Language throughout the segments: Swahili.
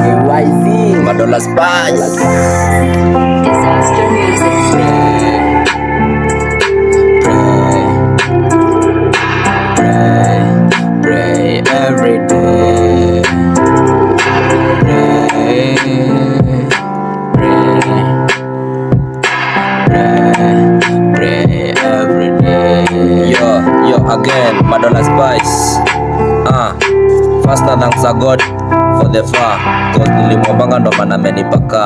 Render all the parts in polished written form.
KYZ Madola Spice Disaster Music. Pray every day. Pray every day. Yo again, Madola Spice. First na thanks a God for the far, cause nilimwambanga ndo maana amenipaka.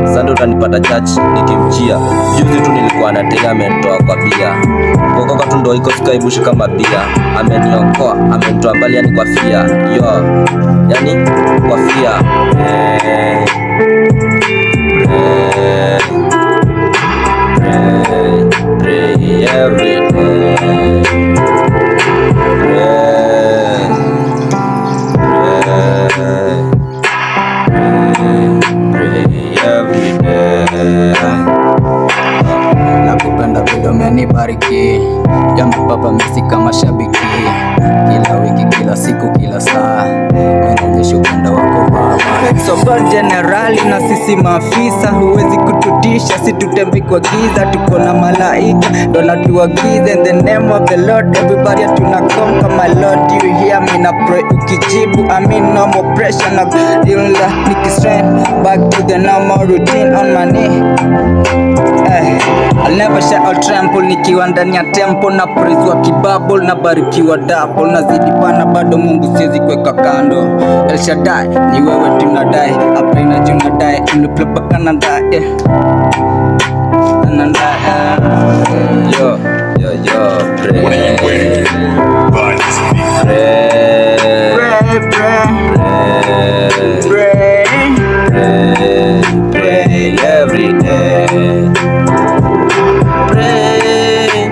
Sasa utanipata church nikimjia. Juzi tu nilikuwa na tega amenitoa kwa bia. Kokoka tu ndo iko skaibushi kama bia. Ameniokoa, amenitoa mbali yani kwa fia. Yo, yani kwa fia. Pray every day. Nakupenda vile umenibariki, yamepapa misi kama shabiki. Kila wiki, kila siku, kila saa unaonyesha upendo wako Baba. Soba generali na sisi maafisa, huwezi kututisha, si tutembe kwa giza. Tuko na malaika ndo natuagiza. In the name of the Lord everybody tunakoma kama Lord. You hear me na pray ukijibu, I mean no more pressure na dilla nikistrain back to the normal routine on my knee. I'll never share, I'll trample. Nikiwa ndani ya tempo na praise wa kibabble, na barikiwa double. Nazidi pana bado Mungu siwezi kuweka kando. El Shaddai ni wewe tunadai, hapa inajunadai uniplepaka nadai Yo, pray. Pray every day. Pray